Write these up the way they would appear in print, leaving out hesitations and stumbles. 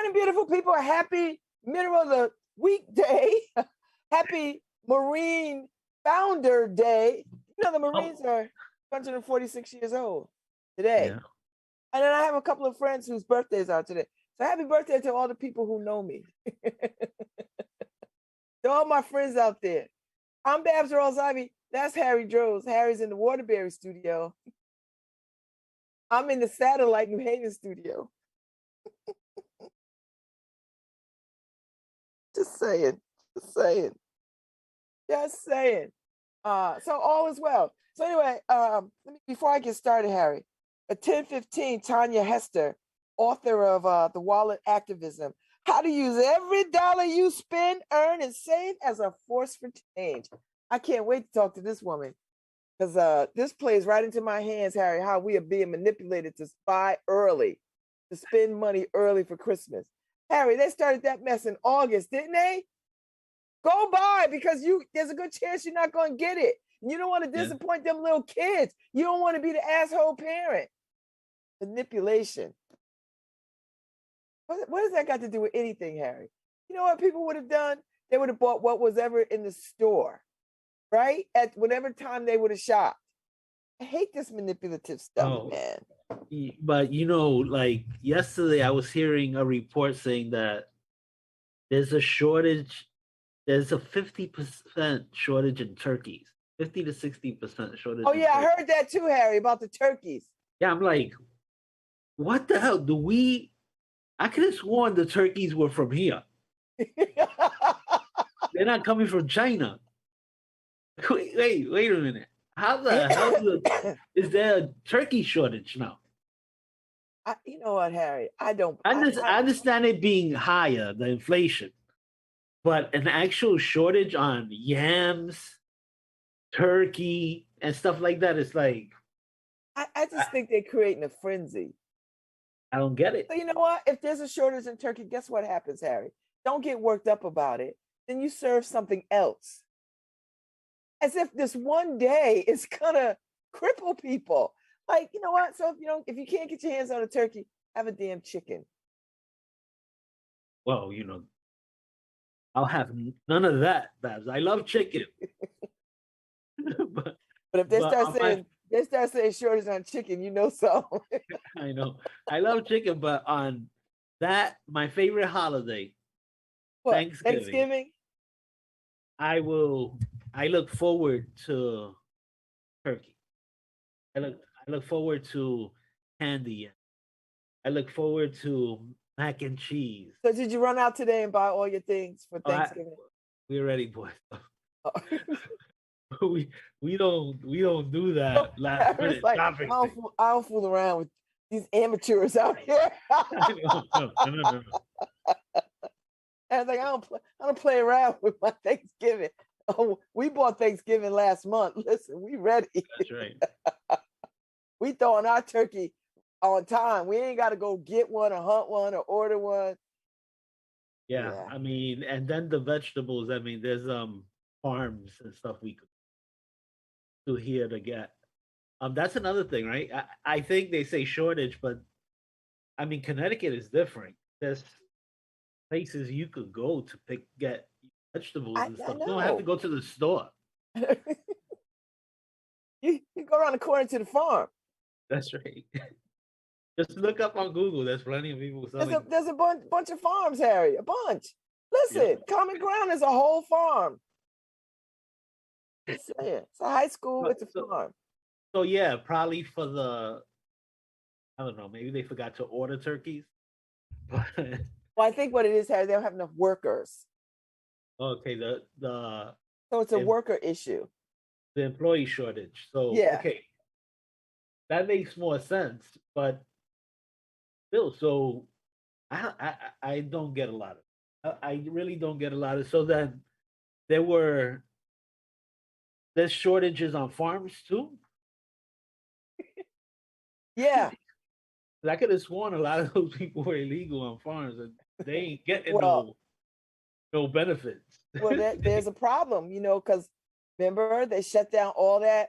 morning, beautiful people. A happy middle of the weekday. Happy Marine Founder Day. You know, the Marines are 146 years old today. Yeah. And then I have a couple of friends whose birthdays are today. So happy birthday to all the people who know me. To all my friends out there. I'm Babz Rawls-Ivy. That's Harry Droz. Harry's in the Waterbury studio. I'm in the Satellite New Haven studio. Just saying. So all is well. So anyway, before I get started, Harry, at 10:15, Tanya Hester, author of The Wallet Activism, How to Use Every Dollar You Spend, Earn, and Save as a Force for Change. I can't wait to talk to this woman because this plays right into my hands, Harry, how we are being manipulated to buy early, to spend money early for Christmas. Harry, they started that mess in August, didn't they? Go buy because there's a good chance you're not going to get it. You don't want to disappoint them little kids. You don't want to be the asshole parent. Manipulation. What has that got to do with anything, Harry? You know what people would have done? They would have bought what was ever in the store, right? At whatever time they would have shopped. I hate this manipulative stuff, man. But like yesterday, I was hearing a report saying that there's a shortage. There's a 50% shortage in turkeys. 50 to 60% shortage. Oh yeah, I heard that too, Harry, about the turkeys. Yeah, I'm like, what the hell? I could have sworn the turkeys were from here. They're not coming from China. Wait a minute. How the hell is there a turkey shortage now? You know what, Harry? I understand it being higher, the inflation, but an actual shortage on yams, turkey, and stuff like that is like. I just think they're creating a frenzy. I don't get it. So you know what? If there's a shortage in turkey, guess what happens, Harry? Don't get worked up about it. Then you serve something else. As if this one day is gonna cripple people. Like, you know what? So if you can't get your hands on a turkey, have a damn chicken. Well, I'll have none of that, Babz. I love chicken. but if they start saying shortage on chicken, you know so. I know. I love chicken, but on that, my favorite holiday, what? Thanksgiving. I look forward to turkey. I look forward to candy. I look forward to mac and cheese. So did you run out today and buy all your things for Thanksgiving? We're ready, boys. we don't do that last minute shopping. I don't fool around with these amateurs out here. No. I was like, I don't play around with my Thanksgiving. Oh, we bought Thanksgiving last month. Listen, we ready. That's right. We throwing our turkey on time. We ain't got to go get one or hunt one or order one. Yeah, I mean, and then the vegetables. I mean, there's farms and stuff we could do here to get. That's another thing, right? I think they say shortage, but I mean, Connecticut is different. There's places you could go to get vegetables and stuff. You don't have to go to the store. you go around the corner to the farm. That's right. Just look up on Google. There's plenty of people selling. There's a bunch of farms, Harry. A bunch. Listen, Common Ground is a whole farm. It's a high school with a farm. So yeah, probably for I don't know, maybe they forgot to order turkeys. Well, I think what it is, Harry, they don't have enough workers. Okay, so it's a worker issue. The employee shortage. So okay, that makes more sense, but still, so I don't get a lot of. I really don't get a lot of. So then there's shortages on farms too. Yeah. I could have sworn a lot of those people were illegal on farms and they ain't getting no benefits. Well, there's a problem, because remember they shut down all that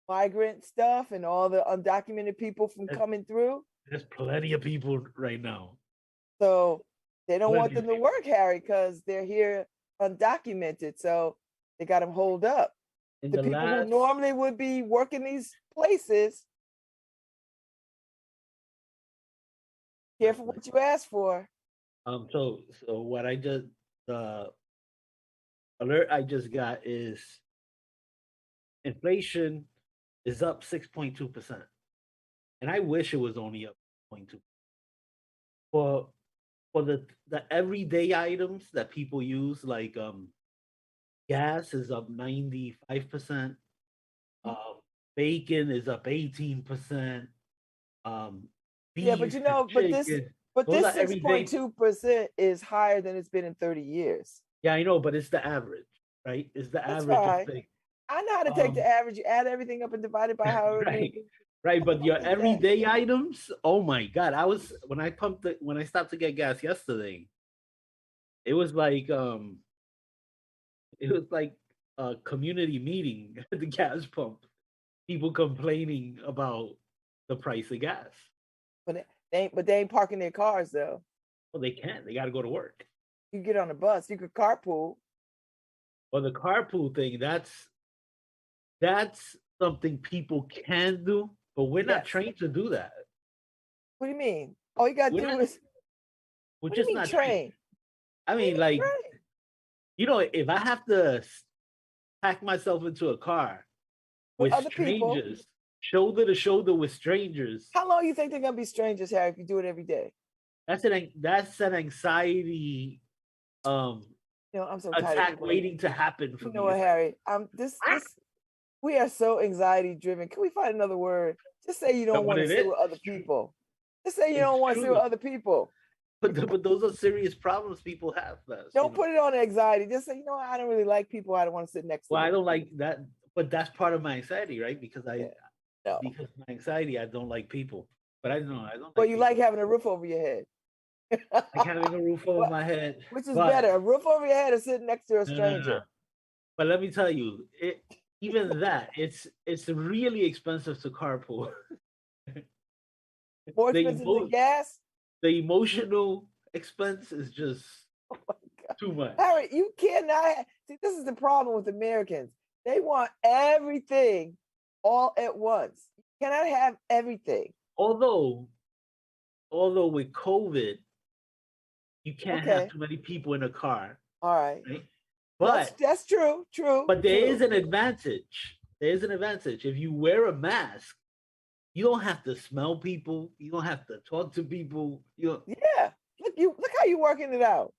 migrant stuff and all the undocumented people from coming through. There's plenty of people right now. So They don't What want do you them to work, Harry, because they're here undocumented. So they got them holed up. in The the people who last normally would be working these places, careful what you ask for. so what I just the alert I just got is inflation is up 6.2%. And I wish it was only up 0.2. For the everyday items that people use, like gas is up 95%, um, bacon is up 18%, um, Yeah, but beef you and know, chicken. but Those this are everyday. 6.2% is higher than it's been in 30 years. Yeah, I know, but it's the average, right? It's the That's average of fine. things. I know how to take the average. You add everything up and divide it by however many. Right, right. But your Like that. everyday items, oh my God. When I stopped to get gas yesterday, it was like a community meeting at the gas pump. People complaining about the price of gas. But they ain't parking their cars though. Well, they can't. They got to go to work. You get on a bus, you could carpool. Well, the carpool thing, that's something people can do, but we're not Yes. trained to do that. What do you mean? All you gotta We're do not, is we're what do you just mean not trained. train? I What do you mean, mean like, train? if I have to pack myself into a car With with other people. strangers, shoulder to shoulder with strangers, How long you think they're gonna be strangers, Harry, if you do it every day? that's an anxiety I'm so tired of attack people. waiting to happen for You know me. what, Harry? This we are so anxiety driven. Can we find another word? Just say you don't want to sit with other people. Just say you don't want to sit with other people. But those are serious problems people have. Don't put it on anxiety. Just say, I don't really like people. I don't want to sit next to them. Well, I don't like that, but that's part of my anxiety, right? Because No. because my anxiety, I don't like people. But I don't like. Well, you like having a roof over your head. Like having a roof over my head. Which is better, a roof over your head or sitting next to a stranger? No. But let me tell you, even that, it's really expensive to carpool. More expensive than gas? The emotional expense is just too much. Harry, you cannot see, this is the problem with Americans. They want everything all at once. You cannot have everything. Although with COVID, you can't have too many people in a car. All right. But that's true. But there is an advantage. There is an advantage. If you wear a mask, you don't have to smell people. You don't have to talk to people. Yeah. Look how you working it out.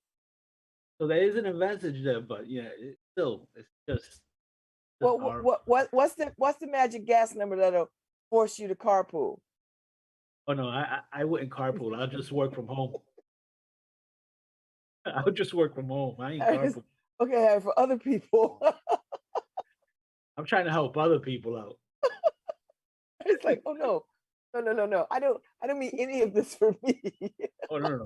So there is an advantage there, but yeah, it's just. What's the magic gas number that'll force you to carpool? Oh no, I wouldn't carpool. I'll just work from home. I'll just work from home. I ain't carpool. Okay, for other people. I'm trying to help other people out. It's like, oh no. I don't mean any of this for me. Oh no.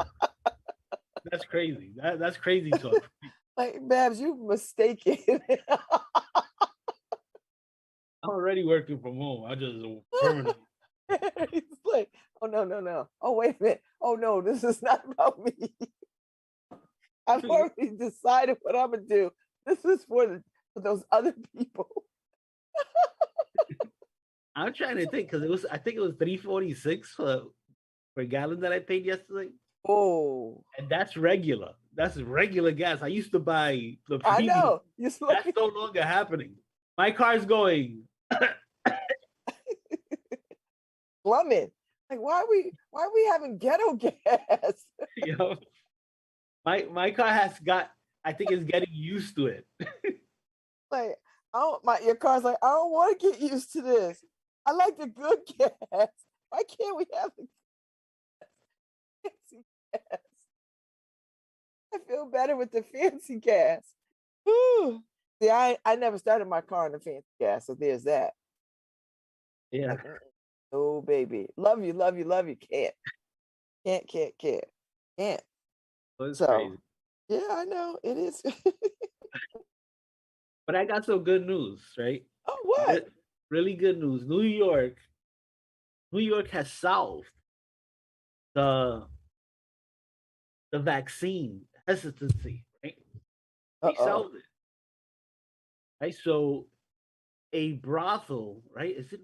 That's crazy. That's crazy talk. Like, Babz, you're mistaken. I'm already working from home. I just permanently. It's like, oh no. Oh, wait a minute. Oh no, this is not about me. I've already decided what I'm gonna do. This is for those other people. I'm trying to think because I think it was $3.46 for a gallon that I paid yesterday. Oh, and that's regular. That's regular gas. I used to buy the premium. I know. That's no longer happening. My car's going. Plumbing. Like, why are we having ghetto gas? My car I think it's getting used to it. Like, your car's like, I don't want to get used to this. I like the good gas. Why can't we have the fancy gas? I feel better with the fancy gas. Whew. See, I never started my car in the fancy gas, so there's that. Yeah. Like, oh baby, love you. Can't. Well, so crazy. Yeah, I know it is. But I got some good news, right? Oh, what? Really good news. New York has solved the the vaccine hesitancy, right? They Uh-oh. solved it, right? So a brothel, right? Is it?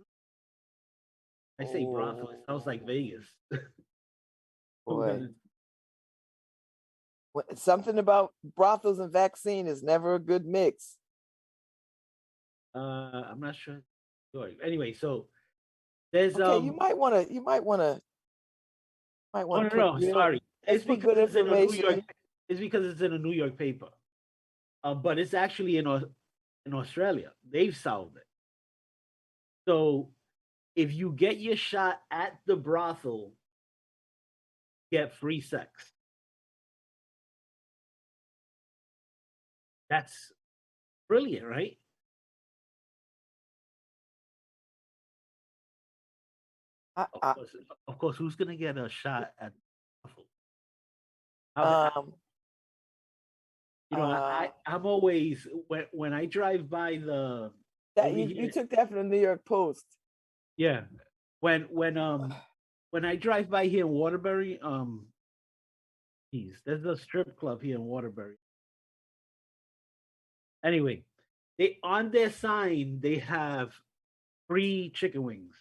I say brothel. It sounds like Vegas. Boy. Something about brothels and vaccine is never a good mix. I'm not sure. Anyway, so there's okay. You might want to Oh no, put no, real. sorry. Let's It's put because good it's in a New York. information. It's because it's in a New York paper. But it's actually in Australia. They've solved it. So if you get your shot at the brothel, get free sex. That's brilliant, right? Of course, who's gonna get a shot at the brothel? I'm always when I drive by the that you took that from the New York Post. Yeah, when I drive by here in Waterbury, there's a strip club here in Waterbury. Anyway, they on their sign they have free chicken wings,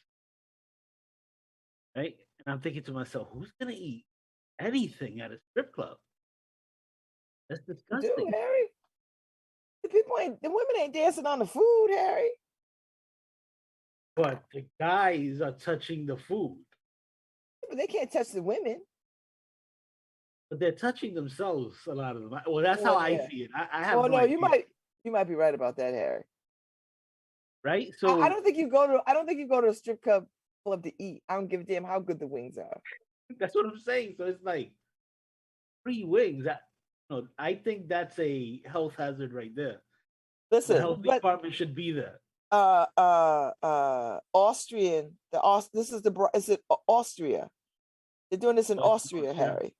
right? And I'm thinking to myself, who's gonna eat anything at a strip club? That's disgusting. Dude, Harry, the women ain't dancing on the food, Harry. But the guys are touching the food. But they can't touch the women. But they're touching themselves. A lot of them. Well, that's how I see it. I have no idea. You might be right about that, Harry. Right? So I don't think you go to a strip club to eat. I don't give a damn how good the wings are. That's what I'm saying. So it's like free wings. I think that's a health hazard right there. Listen, the health department should be there. Austrian. Is it Austria? They're doing this in Austria, Harry.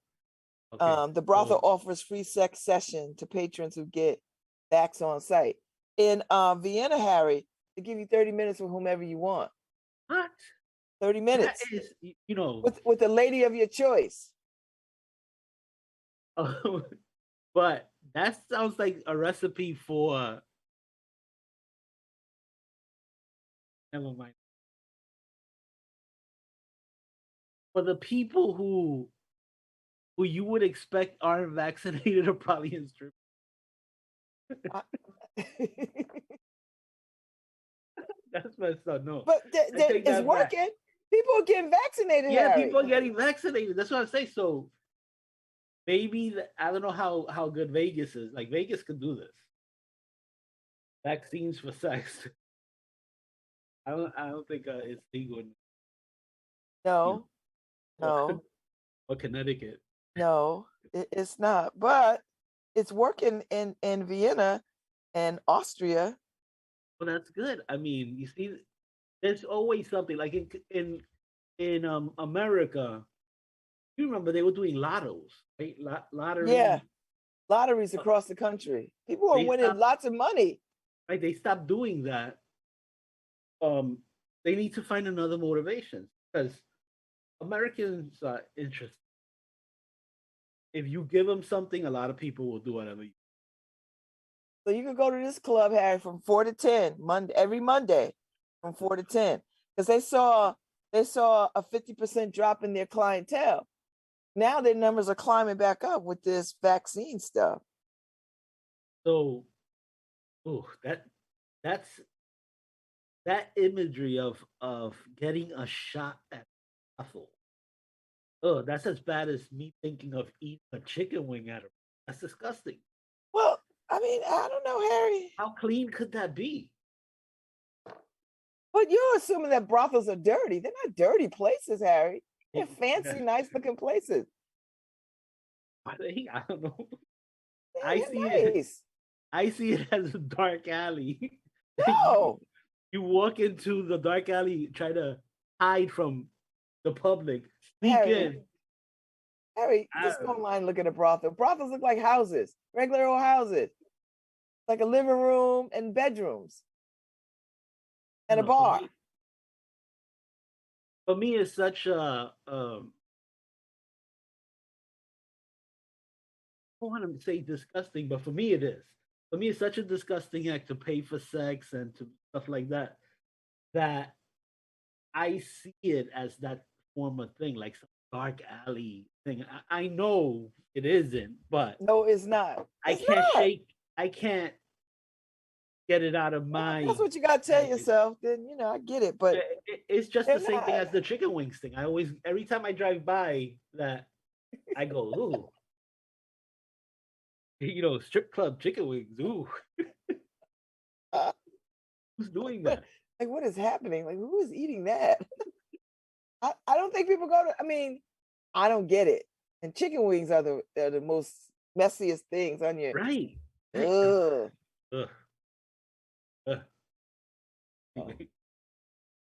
Okay. The brothel offers free sex session to patrons who get vax on site. In Vienna, Harry, they give you 30 minutes with whomever you want. What? 30 minutes. That is, with the lady of your choice. But that sounds like a recipe for. Never mind. For the people who you would expect aren't vaccinated are probably in strip. That's messed up. No, but it's working. Back. People are getting vaccinated. Yeah, Harry. people are getting vaccinated. That's what I say. So maybe I don't know how good Vegas is. Like Vegas could do this. Vaccines for sex. I don't think it's legal. No. Or Connecticut. No, it's not. But it's working in Vienna and Austria. Well, that's good. I mean, you see, there's always something like in America. You remember they were doing lottos, right? Lottery. Yeah, lotteries across the country. People are winning lots of money. Right, they stopped doing that. They need to find another motivation because Americans are interested. If you give them something, a lot of people will do whatever. So you can go to this club, Harry, from 4 to 10 every Monday, from 4 to 10, because they saw a 50% drop in their clientele. Now their numbers are climbing back up with this vaccine stuff. So, that's that imagery of getting a shot at brothel. Oh, that's as bad as me thinking of eating a chicken wing at her. That's disgusting. Well, I mean, I don't know, Harry. How clean could that be? But you're assuming that brothels are dirty. They're not dirty places, Harry. They're fancy, nice-looking places. I don't know. They're I see it as a dark alley. No. You walk into the dark alley, try to hide from the public, sneak in. Harry, just go online and look at a brothel. Brothels look like houses, regular old houses, like a living room and bedrooms and a bar. For me, it's such a don't want to say disgusting, but for me it is. For me, it's such a disgusting act to pay for sex and to stuff like that. That I see it as that form of thing, like some dark alley thing. I know it isn't, but No, it's not. I It's can't not. shake. I can't get it out of Well, my that's what you got to tell head. yourself. Then I get it, but It's just they're the same thing not. as the chicken wings thing. I always, every time I drive by that, I go, ooh, strip club chicken wings. Ooh, who's doing What, that? like, what is happening? Like, who is eating that? I don't think people go to. I mean, I don't get it. And chicken wings are the most messiest things on your. Right. Right. Ugh. Ugh. Ugh. Oh,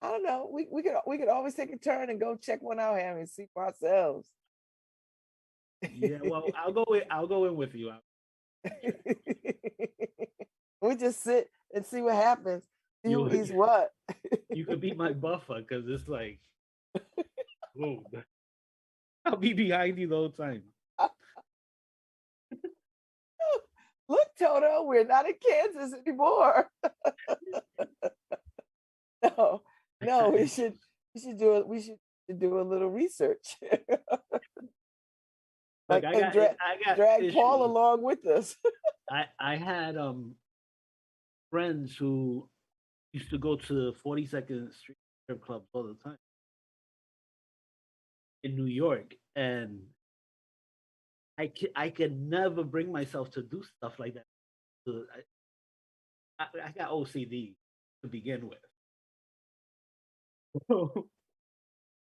I don't know. We could always take a turn and go check one out, Harry, and see for ourselves. Yeah. Well, I'll go in with you. We just sit and see what happens. See who You eats what. you could be my buffer because it's like, whoa, I'll be behind you the whole time. Look, Toto, we're not in Kansas anymore. No, we should do a little research. Like And I got drag Paul issues. along with us. I had friends who used to go to 42nd Street strip clubs all the time in New York, and I could never bring myself to do stuff like that. So I got OCD to begin with. So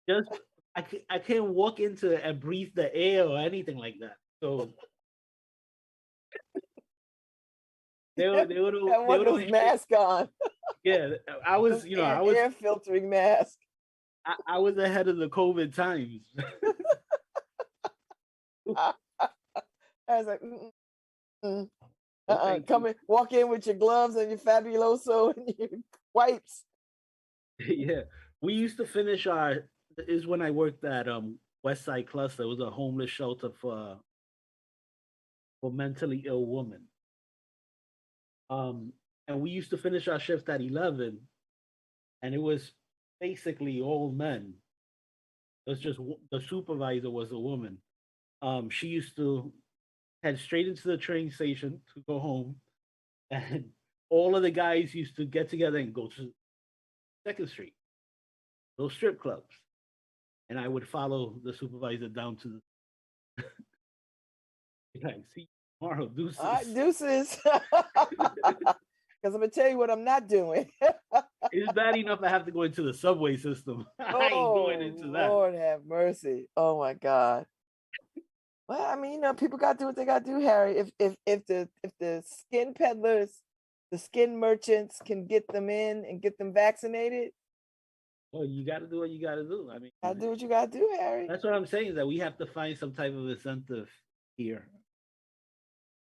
just I can't walk into it and breathe the air or anything like that. So And they one would of those always say, masks on. yeah, I was Those air filtering mask. I was ahead of the COVID times. I was like, mm-mm. Thank Come you. in, walk in with your gloves and your fabuloso and your wipes. Yeah, we used to finish our is when I worked at West Side Cluster. It was a homeless shelter for mentally ill women. And we used to finish our shift at 11, and it was basically all men. It was just the supervisor was a woman. She used to head straight into the train station to go home, and all of the guys used to get together and go to Second Street, those strip clubs, and I would follow the supervisor down to the like, see you tomorrow, All right, deuces. deuces. Because I'm gonna tell you what I'm not doing. It's bad enough I have to go into the subway system. I ain't going Oh into that. Lord have mercy. Oh my God. Well, I mean, people gotta do what they gotta do, Harry. If the skin peddlers, the skin merchants can get them in and get them vaccinated, Well, you got to do what you got to do. I mean, gotta do what you gotta do, Harry. that's what I'm saying is that we have to find some type of incentive here.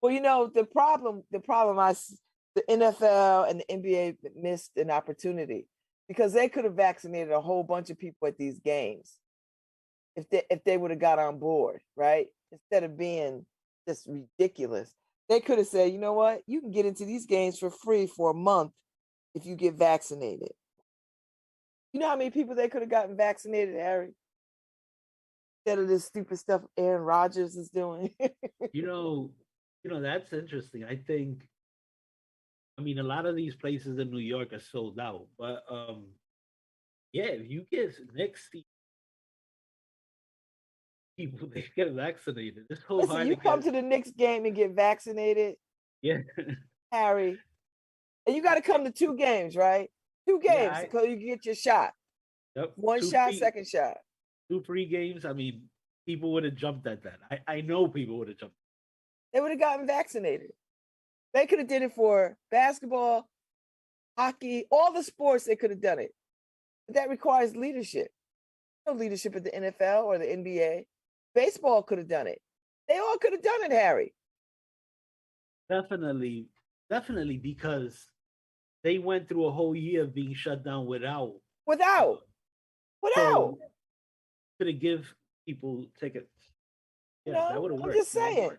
Well, the problem the NFL and the NBA missed an opportunity because they could have vaccinated a whole bunch of people at these games if they would have got on board, right? Instead of being just ridiculous, they could have said, you know what, you can get into these games for free for a month if you get vaccinated. You know how many people they could have gotten vaccinated, Harry? Instead of this stupid stuff Aaron Rodgers is doing. You know, that's interesting. I mean, a lot of these places in New York are sold out, but yeah, if you get next people they get vaccinated, it's so Listen, hard you to come get. to the Knicks game and get vaccinated, Yeah, Harry, and you got to come to 2 games, right? Two yeah. games because you get your shot. Yep, One shot, second shot. 2 free games. I mean, people would have jumped at that. I know people would have jumped. They would have gotten vaccinated. They could have did it for basketball, hockey, all the sports. They could have done it. But that requires leadership. No leadership at the NFL or the NBA. Baseball could have done it. They all could have done it, Harry. Definitely, definitely, because they went through a whole year of being shut down without. Without. So could have give people tickets. Yeah, that would have I'm worked. just saying.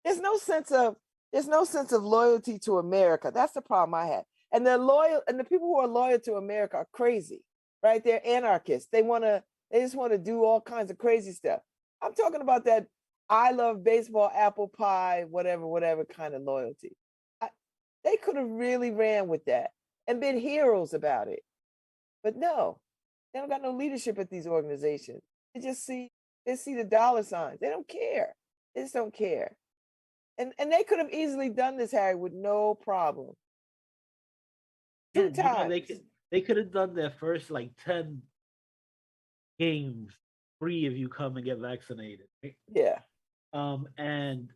there's no sense of loyalty to America. That's the problem I had. And they're loyal, and the people who are loyal to America are crazy, right? They're anarchists. They just want to do all kinds of crazy stuff. I'm talking about that I love baseball, apple pie, whatever kind of loyalty. They could have really ran with that and been heroes about it. But no, they don't got no leadership at these organizations. They see the dollar signs. They don't care. They just don't care. And they could have easily done this, Harry, with no problem. Two times. They could have done their first like 10 games free if you come and get vaccinated. Right? Yeah. And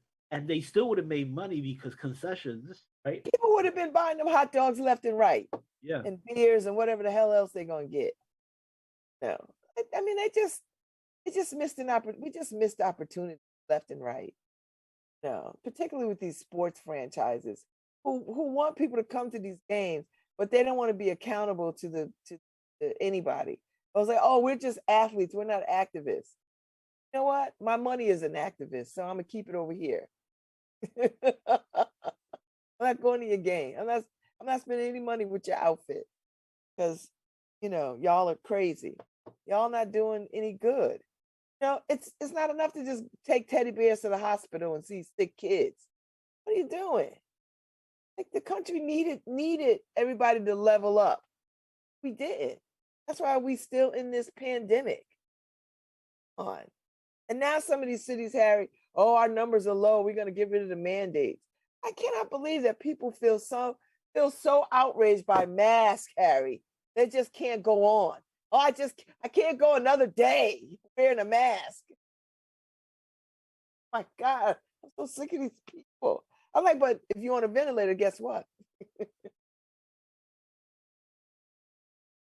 they still would have made money because concessions, right? People would have been buying them hot dogs left and right. Yeah. And beers and whatever the hell else they're gonna get. No. I mean, they just missed an opportunity. We just missed opportunity left and right. No, particularly with these sports franchises who want people to come to these games, but they don't want to be accountable to anybody. I was like, oh, we're just athletes. We're not activists. You know what? My money is an activist, so I'm gonna keep it over here. I'm not going to your game. I'm not spending any money with your outfit because y'all are crazy. Y'all not doing any good. It's not enough to just take teddy bears to the hospital and see sick kids. What are you doing? Like the country needed everybody to level up. We didn't. That's why we still in this pandemic. And now some of these cities, Harry, oh, our numbers are low. We're going to get rid of the mandates. I cannot believe that people feel so outraged by masks, Harry. They just can't go on. Oh, I can't go another day wearing a mask. My God, I'm so sick of these people. I'm like, but if you're on a ventilator, guess what?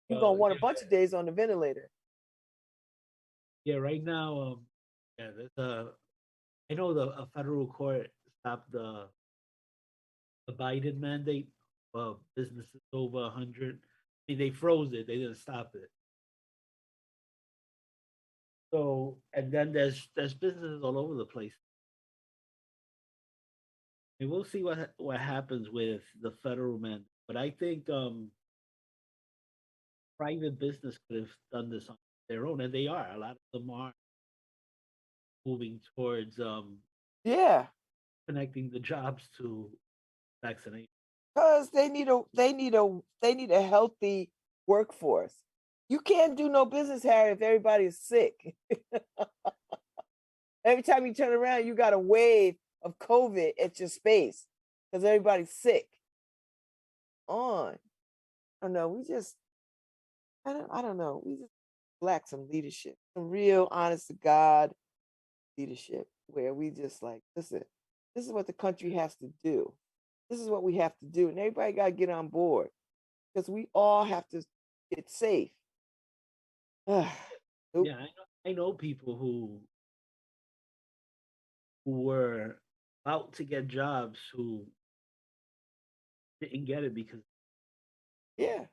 You're gonna want a bunch of days on the ventilator. Yeah, right now, there's I know a federal court stopped the Biden mandate of businesses over 100. I mean, they froze it. They didn't stop it. So, and then there's businesses all over the place. And we'll see what happens with the federal mandate. But I think private business could have done this on their own, and they are. A lot of them are moving towards connecting the jobs to vaccination. Because they need a healthy workforce. You can't do no business, Harry, if everybody is sick. Every time you turn around, you got a wave of COVID at your space because everybody's sick. I don't know. I don't know. We just lack some leadership, some real honest to God leadership where we just like, listen, this is what the country has to do. This is what we have to do. And everybody got to get on board because we all have to get safe. Yeah, I know people who were about to get jobs who didn't get it because they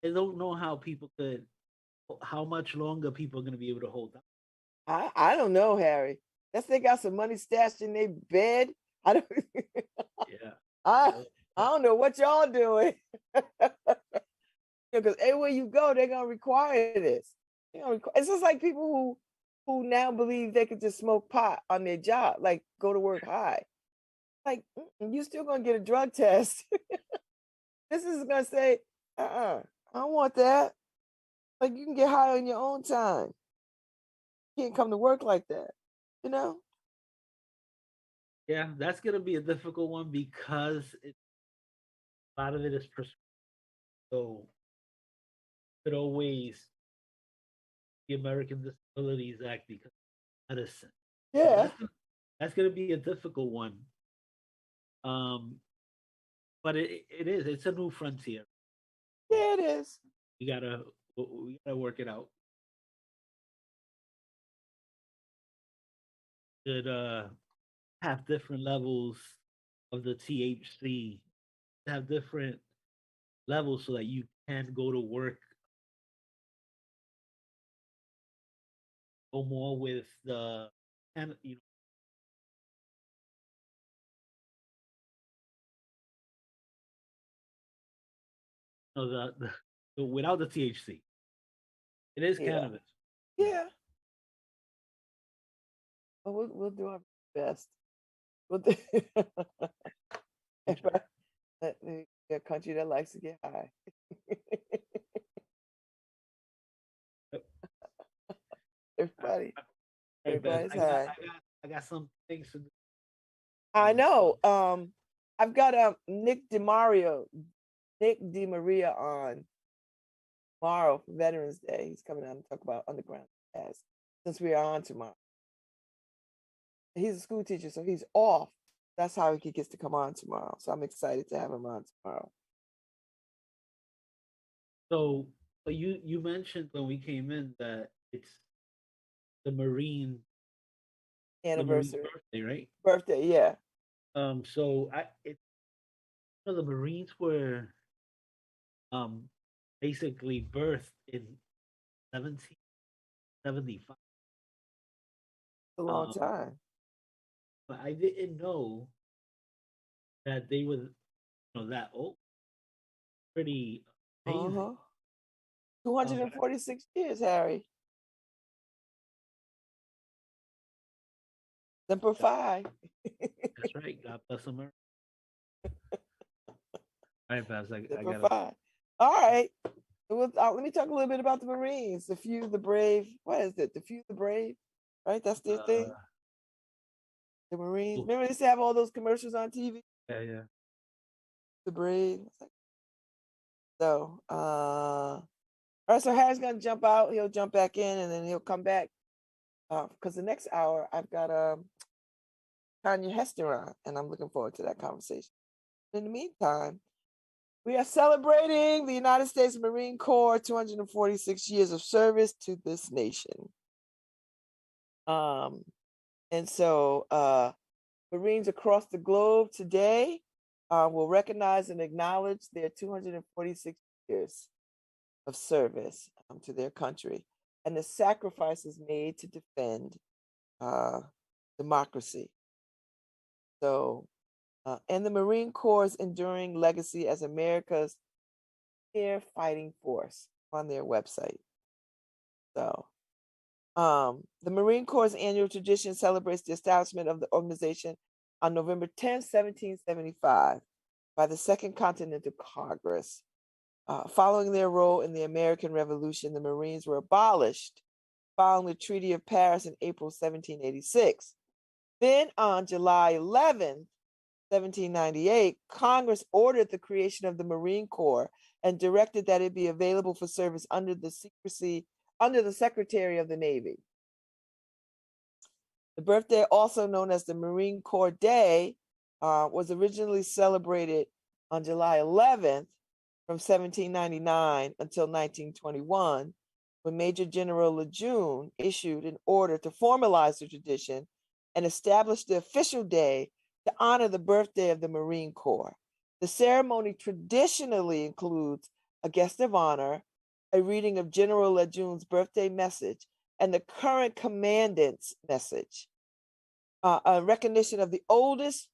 don't know how much longer people are going to be able to hold on. I don't know, Harry. Guess they got some money stashed in their bed. I don't. I don't know what y'all doing. Because everywhere you go, they're gonna require this. It's just like people who now believe they could just smoke pot on their job, like go to work high. Like you still gonna get a drug test. This is gonna say, I don't want that. Like you can get high on your own time. You can't come to work like that, Yeah, that's gonna be a difficult one because a lot of it is prescribed. So it always the American Disabilities Act because of medicine. Yeah. That's gonna be a difficult one. But it's a new frontier. Yeah, it is. We gotta work it out. Should have different levels of the THC, have different levels so that you can go to work. Go more with the and you know without the THC, it is Yeah. cannabis. Yeah. Well, we'll do our best. We'll do a country that likes to get high. Everybody, Hey, Beth, everybody's high. I got some things to do. I know. I've got Nick DeMaria on tomorrow for Veterans Day. He's coming out and talk about underground jazz since we are on tomorrow. He's a school teacher, so he's off. That's how he gets to come on tomorrow. So I'm excited to have him on tomorrow. So you mentioned when we came in that it's the Marine Anniversary. birthday, right? Birthday, yeah. So the Marines were basically birthed in 1775. A long time. But I didn't know that they were, that old. Pretty amazing. 246 years, Harry. Semper Fi. That's right. God bless America. All right, Babz. I Semper got Fi. All right. Let me talk a little bit about the Marines. The Few, the Brave. What is it? The Few, the Brave. Right? That's their thing. The Marines. Remember they used to have all those commercials on TV? Yeah. The Brave. So, all right. So Harry's gonna jump out. He'll jump back in, and then he'll come back. Because the next hour I've got Tanya Hester on, and I'm looking forward to that conversation. In the meantime, we are celebrating the United States Marine Corps 246 years of service to this nation. And so Marines across the globe today will recognize and acknowledge their 246 years of service to their country and the sacrifices made to defend democracy. So, and the Marine Corps' enduring legacy as America's air fighting force on their website. So, the Marine Corps' annual tradition celebrates the establishment of the organization on November 10, 1775, by the Second Continental Congress. Following their role in the American Revolution, the Marines were abolished following the Treaty of Paris in April 1786. Then on July 11, 1798, Congress ordered the creation of the Marine Corps and directed that it be available for service under the Secretary of the Navy. The birthday, also known as the Marine Corps Day, was originally celebrated on July 11th from 1799 until 1921, when Major General Lejeune issued an order to formalize the tradition and establish the official day to honor the birthday of the Marine Corps. The ceremony traditionally includes a guest of honor, a reading of General Lejeune's birthday message, and the current commandant's message, a recognition of the oldest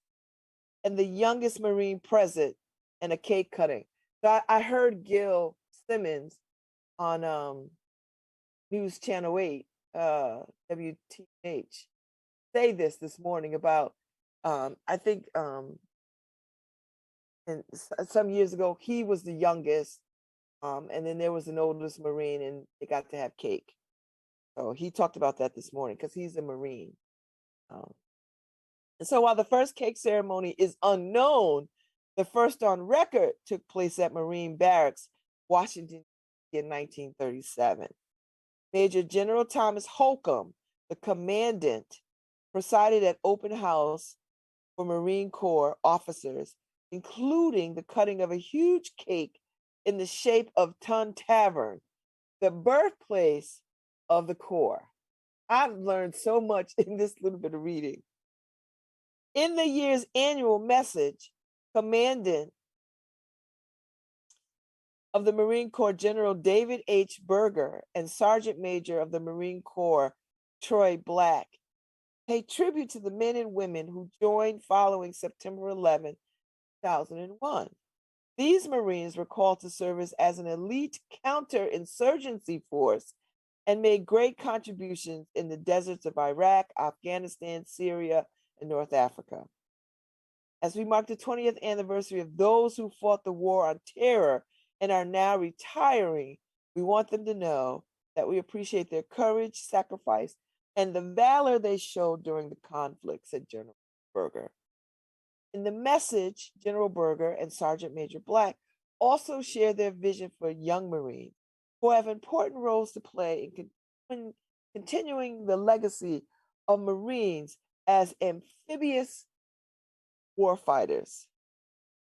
and the youngest Marine present, and a cake cutting. So I heard Gil Simmons on News Channel 8, WTH, say this morning about, I think and some years ago, he was the youngest, and then there was an oldest Marine, and they got to have cake. So he talked about that this morning because he's a Marine. And so while the first cake ceremony is unknown, the first on record took place at Marine Barracks, Washington, in 1937. Major General Thomas Holcomb, the commandant, presided at open house for Marine Corps officers, including the cutting of a huge cake in the shape of Tun Tavern, the birthplace of the Corps. I've learned so much in this little bit of reading. In the year's annual message, Commandant of the Marine Corps General David H. Berger and Sergeant Major of the Marine Corps Troy Black pay tribute to the men and women who joined following September 11, 2001. These Marines were called to service as an elite counterinsurgency force and made great contributions in the deserts of Iraq, Afghanistan, Syria, and North Africa. As we mark the 20th anniversary of those who fought the war on terror and are now retiring, we want them to know that we appreciate their courage, sacrifice, and the valor they showed during the conflict, said General Berger. In the message, General Berger and Sergeant Major Black also share their vision for young Marines who have important roles to play in continuing the legacy of Marines as amphibious warfighters.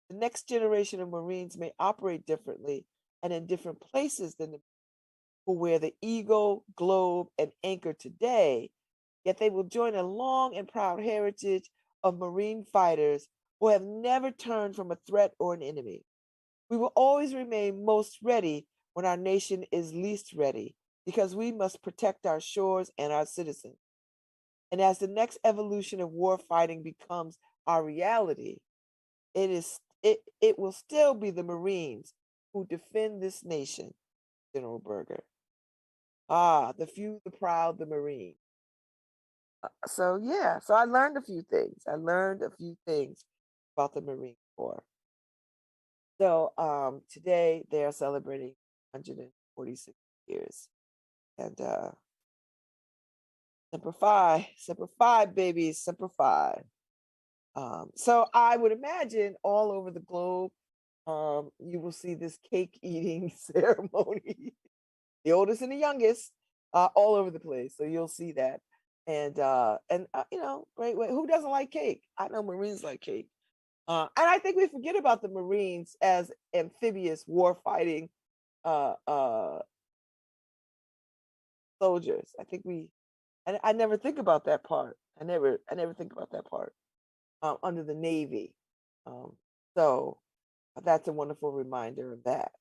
The next generation of Marines may operate differently and in different places than the who wear the eagle, globe, and anchor today, yet they will join a long and proud heritage of Marine fighters who have never turned from a threat or an enemy. We will always remain most ready when our nation is least ready, because we must protect our shores and our citizens. And as the next evolution of war fighting becomes our reality, it will still be the Marines who defend this nation, General Berger. Ah, the few, the proud, the Marine. So I learned a few things. I learned a few things about the Marine Corps. So today they are celebrating 146 years. And Semper Fi, babies, Semper Fi. So I would imagine all over the globe, you will see this cake eating ceremony, the oldest and the youngest, all over the place. So you'll see that. And you know, great way. Who doesn't like cake? I know Marines like cake. And I think we forget about the Marines as amphibious war fighting soldiers. I think I never think about that part. I never think about that part under the Navy. So that's a wonderful reminder of that.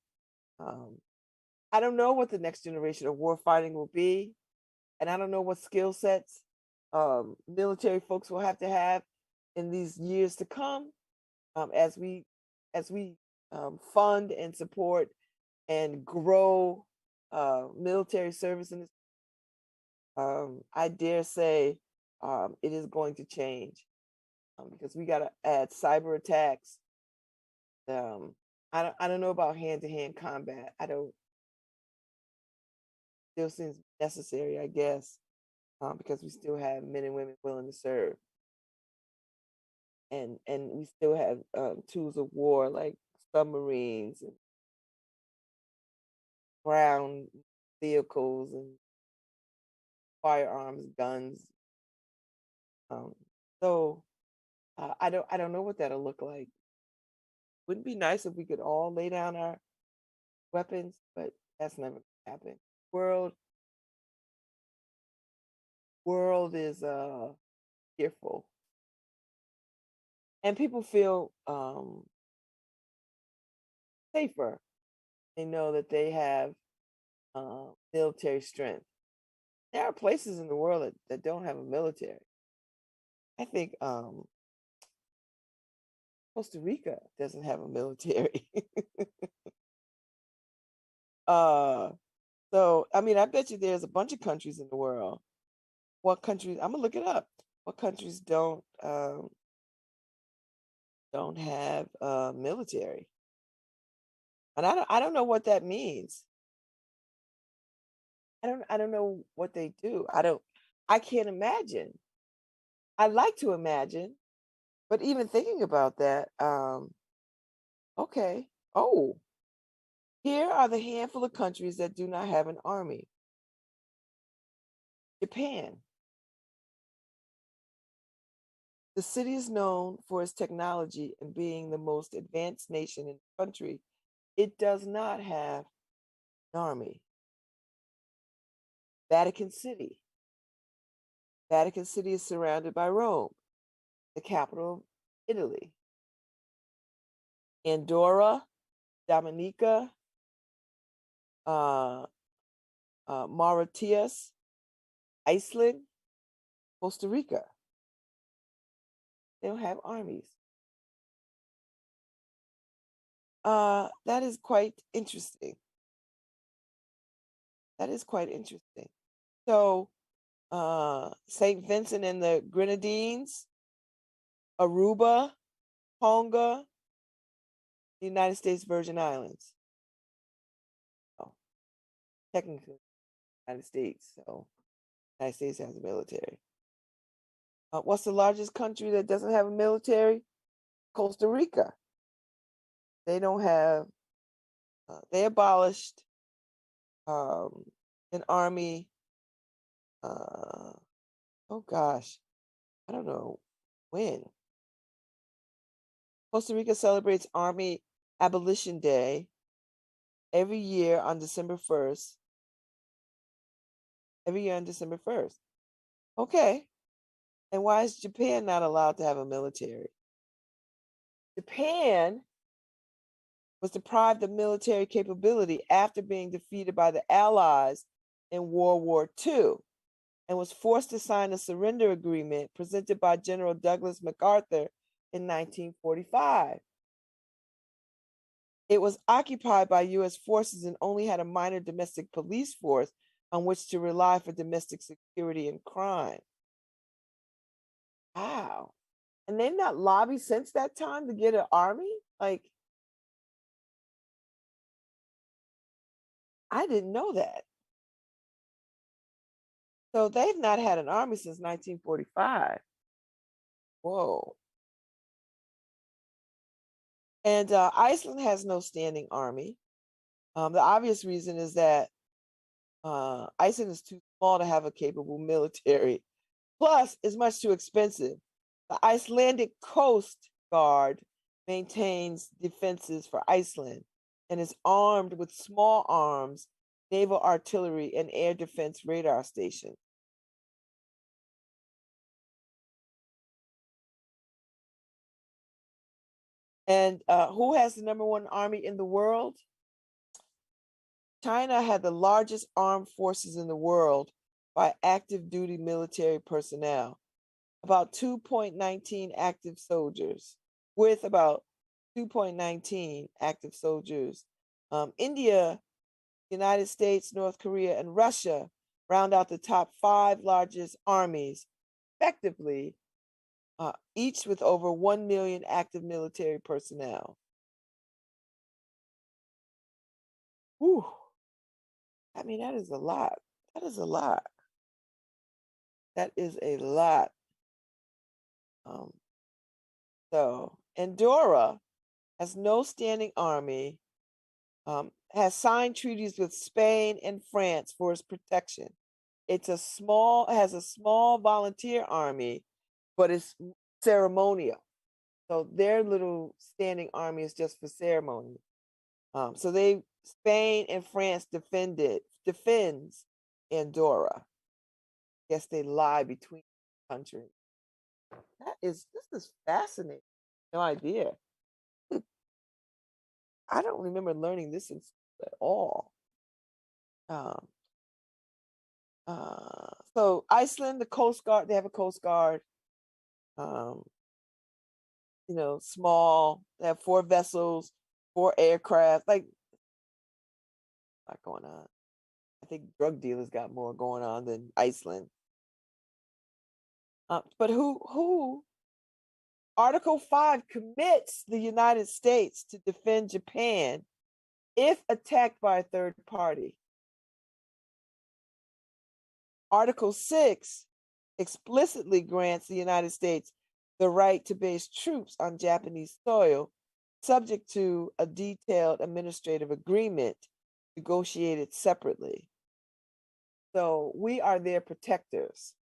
I don't know what the next generation of war fighting will be, and I don't know what skill sets military folks will have in these years to come, as we fund and support and grow military service in this. I dare say it is going to change because we got to add cyber attacks. I don't know about hand-to-hand combat. Still seems necessary, I guess, because we still have men and women willing to serve, and we still have tools of war like submarines and ground vehicles and firearms, guns. So I don't know what that'll look like. Wouldn't it be nice if we could all lay down our weapons, but that's never happened. World is fearful, and people feel safer. They know that they have military strength. There are places in the world that don't have a military. I think Costa Rica doesn't have a military. So I mean, I bet you there's a bunch of countries in the world. What countries? I'm gonna look it up. What countries don't have a military? And I don't know what that means. I don't know what they do. I can't imagine. I like to imagine, but even thinking about that, okay. Oh, here are the handful of countries that do not have an army. Japan. The city is known for its technology and being the most advanced nation in the country. It does not have an army. Vatican City. Vatican City is surrounded by Rome, the capital of Italy. Andorra, Dominica, Mauritius, Iceland, Costa Rica. They don't have armies. That is quite interesting. That is quite interesting. So, St. Vincent and the Grenadines, Aruba, Tonga, the United States Virgin Islands. Oh, technically, United States. So, United States has a military. What's the largest country that doesn't have a military? Costa Rica. They don't have. They abolished an army. Oh gosh, I don't know when. Costa Rica celebrates Army Abolition Day every year on December 1st. Every year on December 1st. Okay. And why is Japan not allowed to have a military? Japan was deprived of military capability after being defeated by the Allies in World War II and was forced to sign a surrender agreement presented by General Douglas MacArthur in 1945. It was occupied by U.S. forces and only had a minor domestic police force on which to rely for domestic security and crime. Wow. And they've not lobbied since that time to get an army? Like, I didn't know that. So they've not had an army since 1945. Whoa. And Iceland has no standing army. The obvious reason is that Iceland is too small to have a capable military. Plus, it's much too expensive. The Icelandic Coast Guard maintains defenses for Iceland and is armed with small arms, naval artillery, and air defense radar stations. And who has the #1 army in the world? China had the largest armed forces in the world by active duty military personnel, about 2.19 active soldiers, with about 2.19 active soldiers. India, United States, North Korea, and Russia round out the top 5 largest armies, effectively, each with over 1 million active military personnel. Whew. I mean, that is a lot. That is a lot. That is a lot. So Andorra has no standing army, has signed treaties with Spain and France for its protection. Has a small volunteer army, but it's ceremonial. So their little standing army is just for ceremony. So Spain and France defends Andorra. Guess they lie between countries. This is fascinating. No idea. I don't remember learning this in school at all. So Iceland, the Coast Guard, they have a Coast Guard. Small. They have 4 vessels, 4 aircraft. Like, a lot going on. I think drug dealers got more going on than Iceland. But who? Article 5 commits the United States to defend Japan if attacked by a third party. Article 6 explicitly grants the United States the right to base troops on Japanese soil, subject to a detailed administrative agreement negotiated separately. So we are their protectors.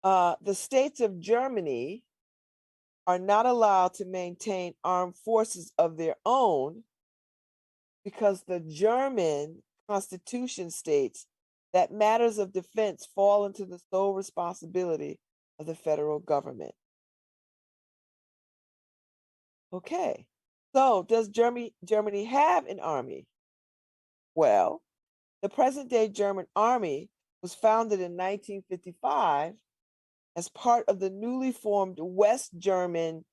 The states of Germany are not allowed to maintain armed forces of their own because the German Constitution states that matters of defense fall into the sole responsibility of the federal government. Okay, so does Germany have an army? Well, The present-day German army was founded in 1955 as part of the newly formed West German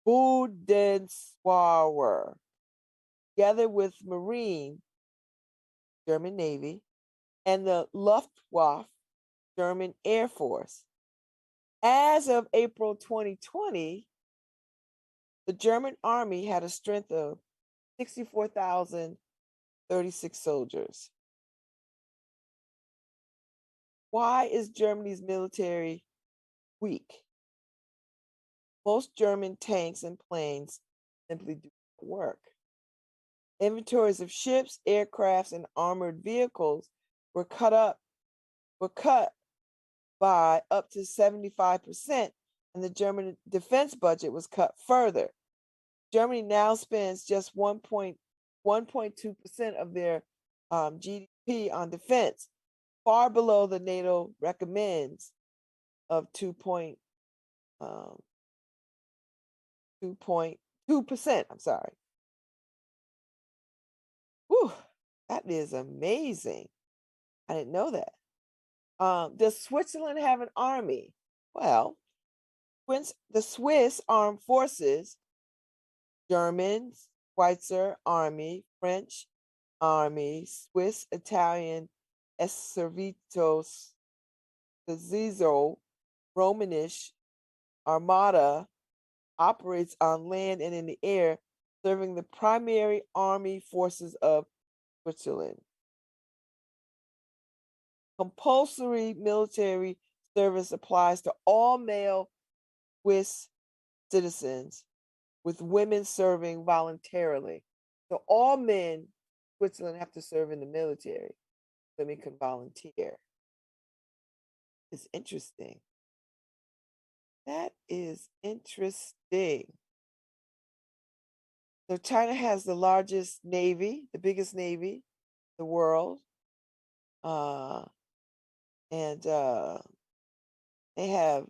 Bundeswehr, together with Marine, German Navy, and the Luftwaffe, German Air Force. As of April 2020, the German army had a strength of 64,036 soldiers. Why is Germany's military weak? Most German tanks and planes simply do not work. Inventories of ships, aircrafts, and armored vehicles were cut by up to 75%, and the German defense budget was cut further. Germany now spends just 1.2% of their GDP on defense, far below the NATO recommends of 2.2%. I'm sorry. Whew, that is amazing. I didn't know that. Does Switzerland have an army? Well, the Swiss armed forces, German, Schweizer army, French army, Swiss, Italian, Eservitos, the Romanish Armada operates on land and in the air, serving the primary army forces of Switzerland. Compulsory military service applies to all male Swiss citizens, with women serving voluntarily. So all men in Switzerland have to serve in the military. Women can volunteer. It's interesting. That is interesting. So China has the largest navy, the biggest navy in the world. And they have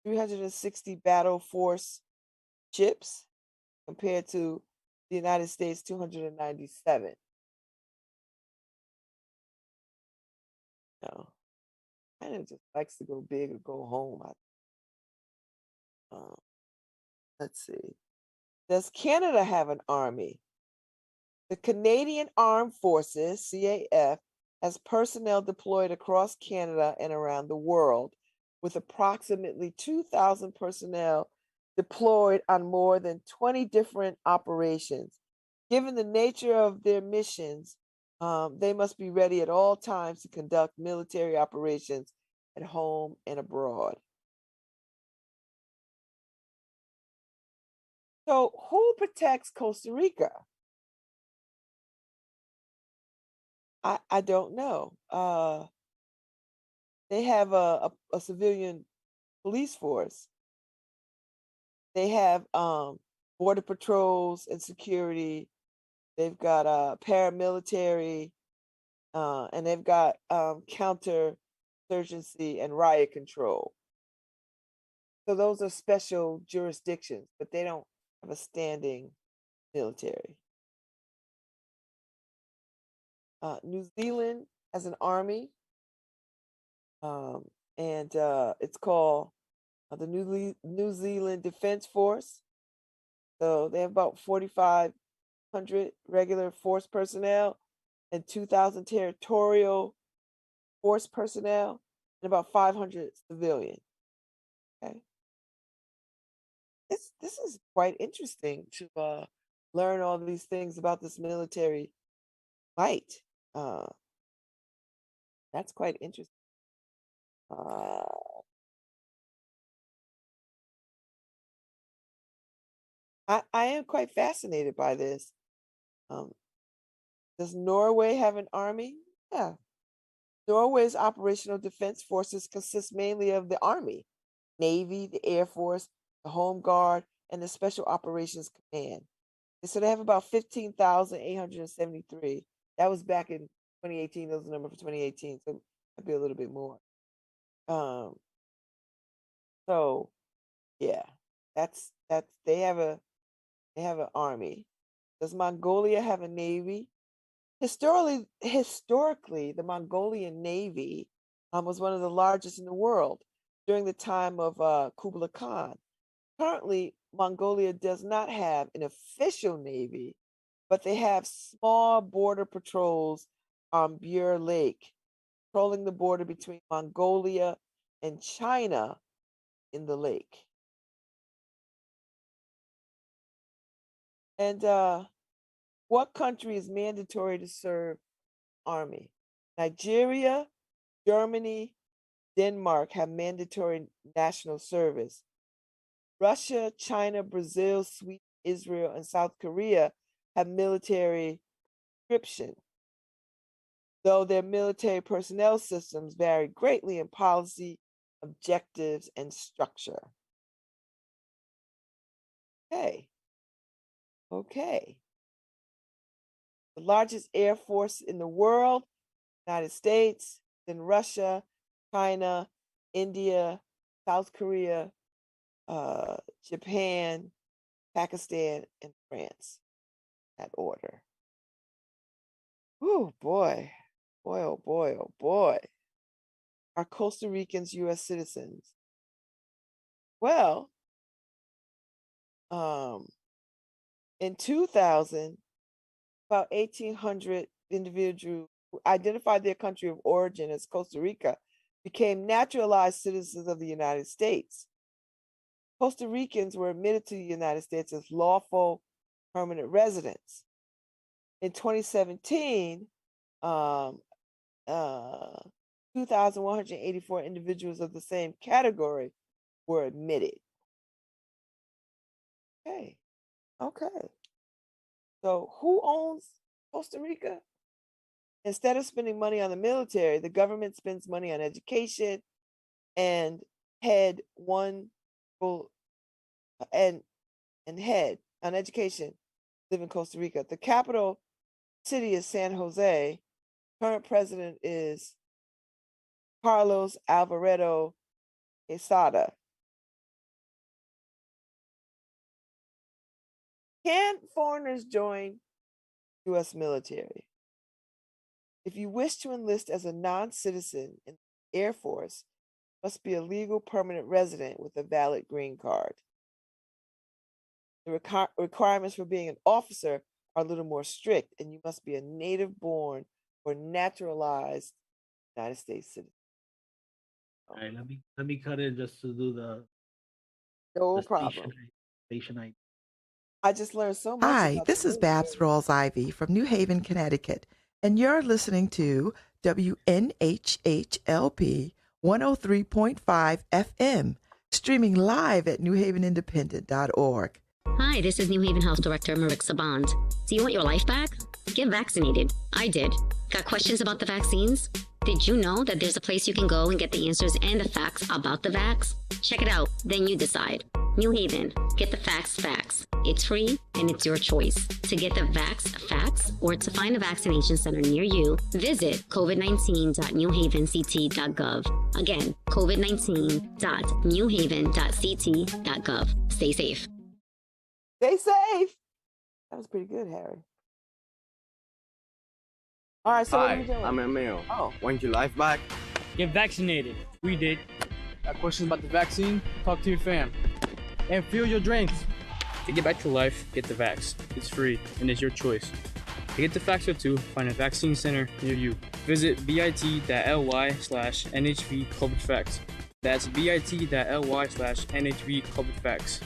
360 battle force ships compared to the United States 297. No, China just likes to go big or go home. Let's see. Does Canada have an army? The Canadian Armed Forces, CAF, has personnel deployed across Canada and around the world, with approximately 2,000 personnel deployed on more than 20 different operations. Given the nature of their missions, they must be ready at all times to conduct military operations at home and abroad. So, who protects Costa Rica? I don't know. They have a civilian police force. They have border patrols and security. They've got paramilitary, and they've got counterinsurgency and riot control. So those are special jurisdictions, but they don't have a standing military. New Zealand has an army, and it's called the New Zealand Defense Force. So they have about 4,500 regular force personnel and 2,000 territorial force personnel and about 500 civilian. Okay. This is quite interesting to learn all these things about this military might. That's quite interesting. I am quite fascinated by this. Does Norway have an army? Yeah. Norway's operational defense forces consist mainly of the Army, Navy, the Air Force, the Home Guard, and the Special Operations Command. And so they have about 15,873. That was back in 2018. That was the number for 2018. So it might be a little bit more. So yeah, that's they have an army. Does Mongolia have a navy? Historically, the Mongolian Navy was one of the largest in the world during the time of Kublai Khan. Currently, Mongolia does not have an official navy, but they have small border patrols on Bure Lake, patrolling the border between Mongolia and China in the lake. And what country is mandatory to serve Army? Nigeria, Germany, Denmark have mandatory national service. Russia, China, Brazil, Sweden, Israel, and South Korea have military conscription, though their military personnel systems vary greatly in policy, objectives, and structure. Okay. The largest air force in the world, United States, then Russia, China, India, South Korea, Japan, Pakistan, and France. That order. Oh boy. Boy, oh boy, oh boy. Are Costa Ricans US citizens? Well, in 2000, about 1,800 individuals who identified their country of origin as Costa Rica became naturalized citizens of the United States. Costa Ricans were admitted to the United States as lawful permanent residents. In 2017, 2,184 individuals of the same category were admitted. Okay. So who owns Costa Rica? Instead of spending money on the military, the government spends money on education and head on education live in Costa Rica. The capital city is San Jose. Current president is Carlos Alvarado Quesada. Can foreigners join U.S. military? If you wish to enlist as a non-citizen in the Air Force, you must be a legal permanent resident with a valid green card. The requirements for being an officer are a little more strict, and you must be a native-born or naturalized United States citizen. All right, let me cut in just to do the problem. Station ID. I just learned so much. Hi, this is Babz Rawls-Ivy from New Haven, Connecticut, and you're listening to WNHHLP 103.5 FM, streaming live at newhavenindependent.org. Hi, this is New Haven Health Director Marixa Bond. Do you want your life back? Get vaccinated. I did. Got questions about the vaccines? Did you know that there's a place you can go and get the answers and the facts about the vax? Check it out, then you decide. New Haven, get the facts. It's free and it's your choice. To get the vax facts or to find a vaccination center near you, visit covid19.newhavenct.gov. Again, covid19.newhaven.ct.gov. Stay safe. Stay safe. That was pretty good, Harry. All right, so Hi, what are we doing? I'm Emil. Oh. Want your life back? Get vaccinated. We did. Got questions about the vaccine? Talk to your fam. And fill your drinks. To get back to life, get the vax. It's free and it's your choice. To get the facts or two, find a vaccine center near you. Visit bit.ly/NHV COVID Facts. That's bit.ly/NHV COVID Facts.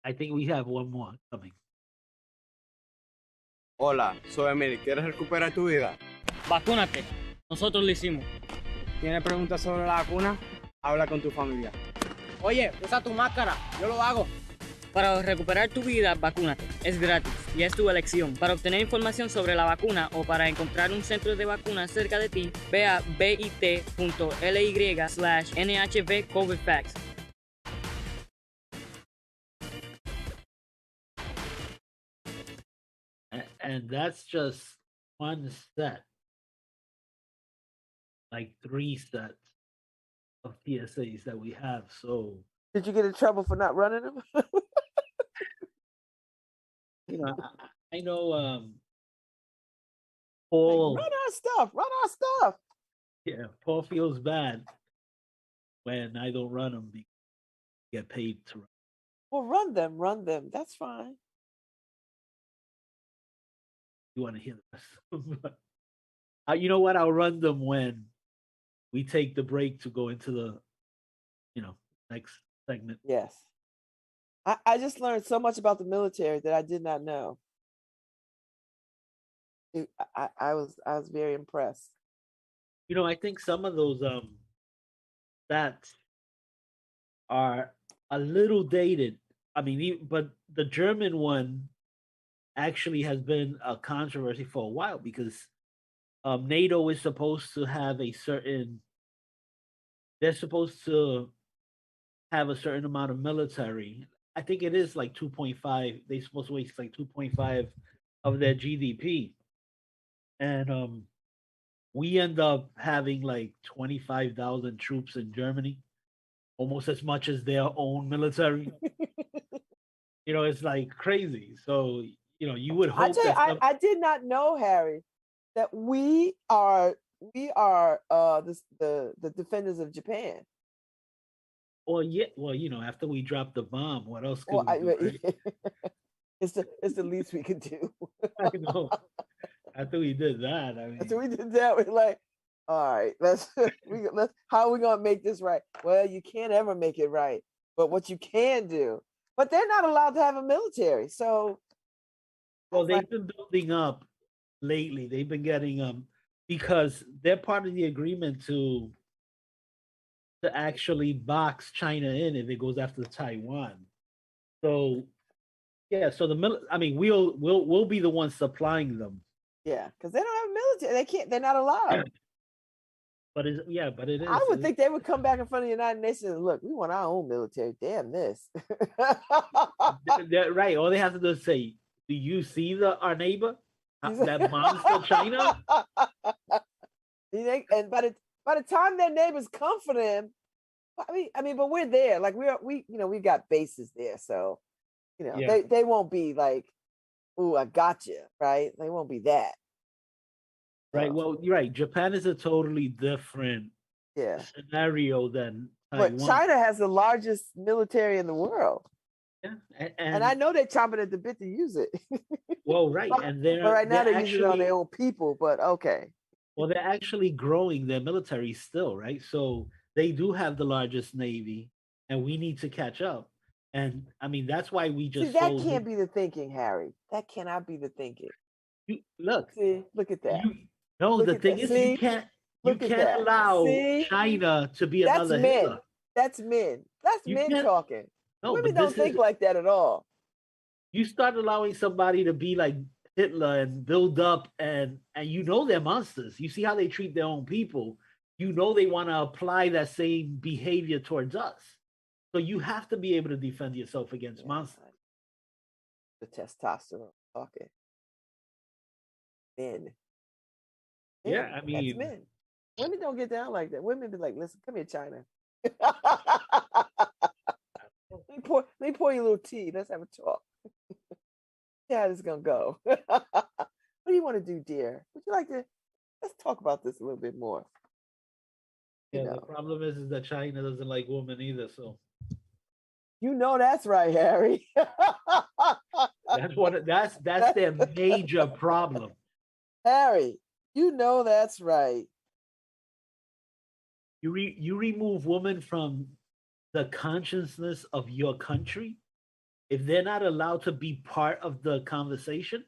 I think we have one more coming. Hola, soy Emil. ¿Quieres recuperar tu vida? Vacúnate. Nosotros lo hicimos. ¿Tienes preguntas sobre la vacuna? Habla con tu familia. Oye, usa tu máscara. Yo lo hago. Para recuperar tu vida, vacúnate. Es gratis y es tu elección. Para obtener información sobre la vacuna o para encontrar un centro de vacunas cerca de ti, ve a bit.ly/NHV COVID Facts. And that's just one set, like 3 sets of PSAs that we have. So Did you get in trouble for not running them? You know, I know Like, Paul. run our stuff. Run our stuff. Yeah, Paul feels bad when I don't run them because I get paid to run. Well, run them. Run them. That's fine. You want to hear the rest? You know what? I'll run them when we take the break to go into the, next segment. Yes. I just learned so much about the military that I did not know. I was very impressed. I think some of those stats are a little dated. I mean, but the German one actually has been a controversy for a while because NATO is supposed to have they're supposed to have a certain amount of military. I think it is like 2.5. They're supposed to waste like 2.5 of their GDP. And we end up having like 25,000 troops in Germany, almost as much as their own military. It's like crazy. So, you would hope I did not know, Harry, that we are the defenders of Japan. Well, yeah. Well, after we dropped the bomb, what else could we do? Right? It's the least we could do. I know. After we did that, After we did that, we're like, all right, let's how are we gonna make this right? Well, you can't ever make it right, but what you can do, but they're not allowed to have a military. So, well, they've been building up lately. They've been getting because they're part of the agreement to actually box China in if it goes after Taiwan. So, yeah. So we'll be the ones supplying them. Yeah, because they don't have military. They can't. They're not allowed. But it is. I would think they would come back in front of the United Nations and look. We want our own military. Damn this. They're right. All they have to do is say, "Do you see our neighbor, that monster China?" And by the time their neighbors come for them, I mean, but we're there. Like we got bases there, so they won't be like, "Ooh, I got you," right? They won't be that. Right. Well, you're right. Japan is a totally different scenario than Taiwan. But China has the largest military in the world. Yeah, and I know they're chomping at the bit to use it. Well, right, but right now they're using it on their own people. But okay. Well, they're actually growing their military still, right? So they do have the largest navy, and we need to catch up. And I mean, that's why we just that can't be the thinking, Harry. That cannot be the thinking. Look at that. The thing is, you can't allow China to be another Hitler. That's men. That's men talking. No, women don't think like that at all. You start allowing somebody to be like Hitler and build up, and they're monsters. You see how they treat their own people. They want to apply that same behavior towards us. So you have to be able to defend yourself against monsters. The testosterone talking. Men. Yeah, I mean, that's men. Women don't get down like that. Women be like, listen, come here, China. Let me pour you a little tea. Let's have a talk. See how this is gonna go. What do you want to do, dear? Would you like to? Let's talk about this a little bit more. Yeah, the problem is that China doesn't like women either. So that's right, Harry. that's their major problem. Harry, that's right. You remove women from the consciousness of your country. If they're not allowed to be part of the conversation,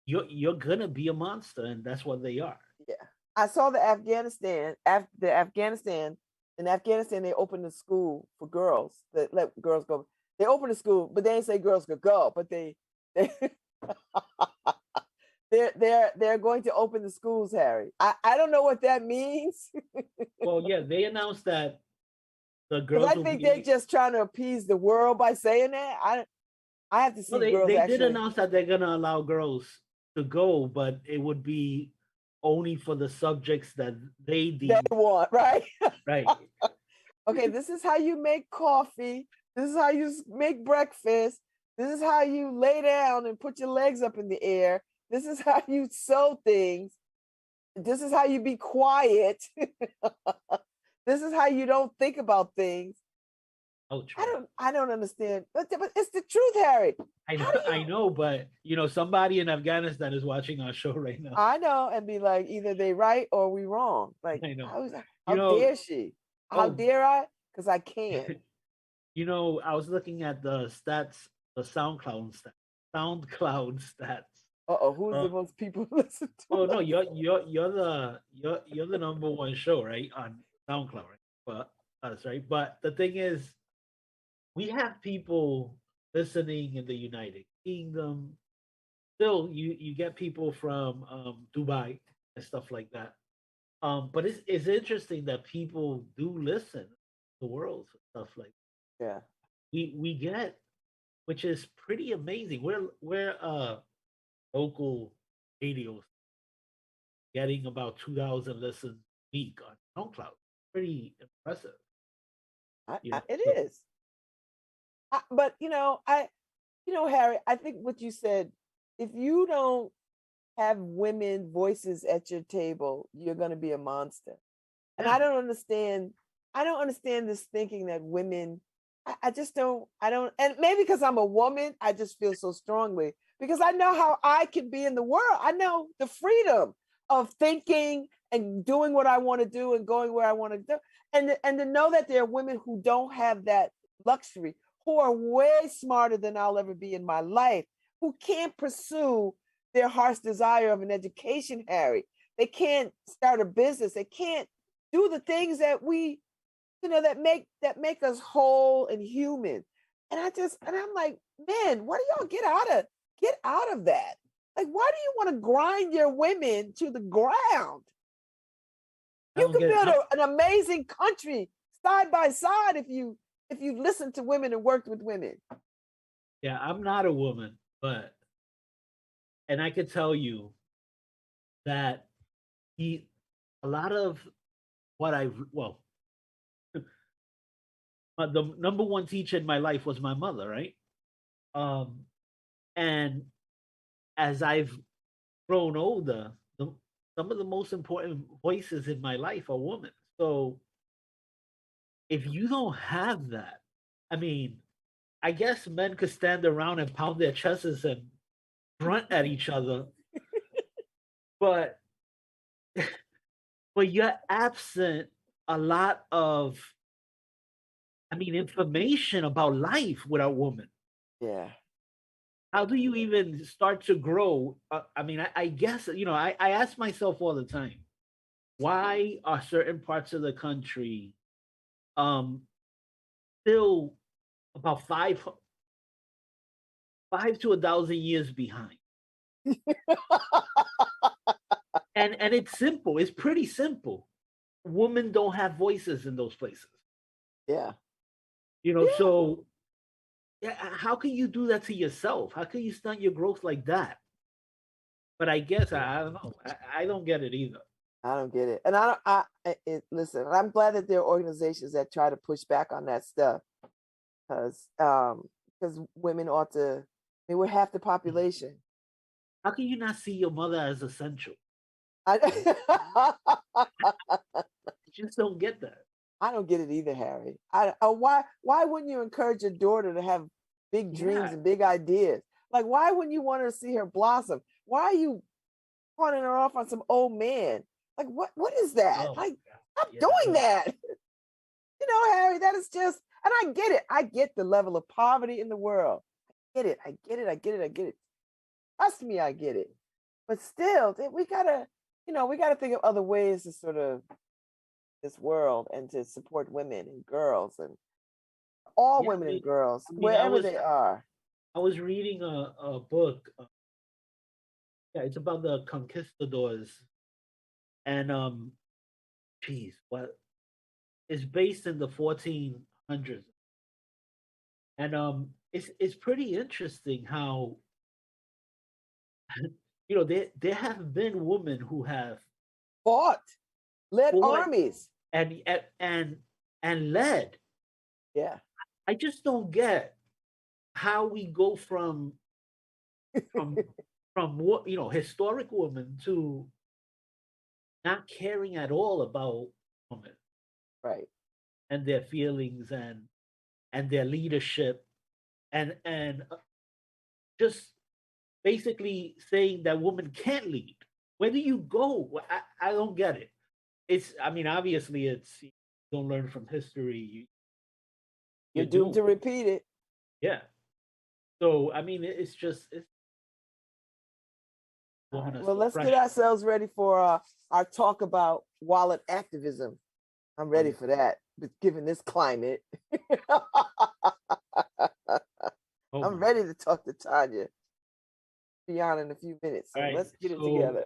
you're gonna be a monster, and that's what they are. Yeah, I saw the Afghanistan. In Afghanistan, they opened a school for girls that let girls go. They opened a school, but they didn't say girls could go. But they're going to open the schools, Harry. I don't know what that means. Well, yeah, they announced that the girls. I think they're just trying to appease the world by saying that. I have to see. Well, they did announce that they're gonna allow girls to go, but it would be only for the subjects that they want, right? Right. Okay, this is how you make coffee. This is how you make breakfast. This is how you lay down and put your legs up in the air. This is how you sew things. This is how you be quiet. This is how you don't think about things. Oh, true. I don't understand, but it's the truth, Harry. I know, but somebody in Afghanistan is watching our show right now. I know, and be like, either they right or we wrong. Like, I know. how dare she? How dare I? Because I can. I was looking at the stats, the SoundCloud stats. Who's the most people listen to? Oh no, you're the number one show, right, on SoundCloud, right? For us, right? But the thing is, we have people listening in the United Kingdom. Still, you get people from Dubai and stuff like that. But it's interesting that people do listen to the world stuff like that. Yeah. We get, which is pretty amazing. We're local radio getting about 2,000 listens a week on SoundCloud. Pretty impressive. It is. But Harry, I think what you said, if you don't have women voices at your table, you're going to be a monster. And I don't understand this thinking that women, I don't, and maybe because I'm a woman, I just feel so strongly because I know how I can be in the world. I know the freedom of thinking and doing what I want to do and going where I want to do. And to know that there are women who don't have that luxury, who are way smarter than I'll ever be in my life, who can't pursue their heart's desire of an education, Harry. They can't start a business. They can't do the things that we, that make us whole and human. And I'm like, men, why do y'all get out of that? Like, why do you want to grind your women to the ground? You can build an amazing country side by side if you listen to women and worked with women. Yeah, I'm not a woman, and I could tell you that a lot of what the number one teacher in my life was my mother, right? And as I've grown older, some of the most important voices in my life are women. So if you don't have that, I mean, I guess men could stand around and pound their chests and grunt at each other, but you're absent a lot of, information about life with a woman. Yeah. How do you even start to grow? I guess, I ask myself all the time, why are certain parts of the country still about 5 to 1,000 years behind? and it's simple. It's pretty simple. Women don't have voices in those places. Yeah. So how can you do that to yourself? How can you stunt your growth like that? But I guess I don't know. I don't get it either. I don't get it. And listen, I'm glad that there are organizations that try to push back on that stuff. Because women ought to, we're half the population. How can you not see your mother as essential? I just don't get that. I don't get it either, Harry. Why wouldn't you encourage your daughter to have big dreams and big ideas? Like, why wouldn't you want her to see her blossom? Why are you pawning her off on some old man? Like, what is that? Stop doing that. Harry, that is just, and I get it. I get the level of poverty in the world. I get it. Trust me, I get it. But still, we gotta think of other ways to sort of this world and to support women and girls and all women and girls, wherever they are. I was reading a book. It's about the conquistadors. And it's based in the 1400s. And it's pretty interesting how there have been women who have led armies and and led. Yeah. I just don't get how we go from what, historic women to not caring at all about women Right. and their feelings and their leadership and just basically saying that women can't lead. Where do you go? I don't get it. Obviously it's, you don't learn from history. You're doomed to repeat it. Yeah. So it's Right. Well, let's get ourselves ready for our talk about wallet activism. I'm ready for that, given this climate. I'm ready to talk to Tanya beyond in a few minutes. So let's get it together.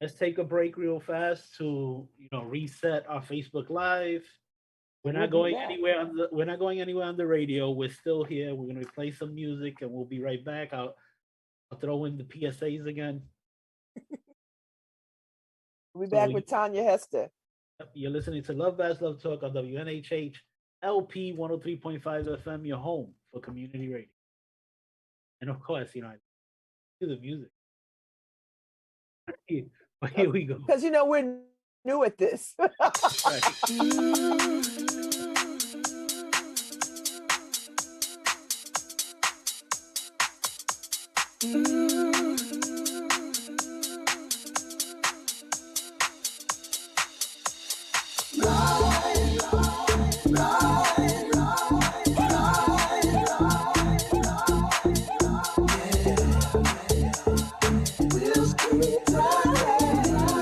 Let's take a break real fast to reset our Facebook Live. We're not going anywhere on the radio. We're still here. We're gonna play some music and we'll be right back. I'll throw in the PSAs again. We'll be back with Tanya Hester. You're listening to LoveBabz, LoveTalk on WNHH LP 103.5 FM, your home for community radio. And of course, I do the music. But here we go. Because we're new at this. Mm-hmm.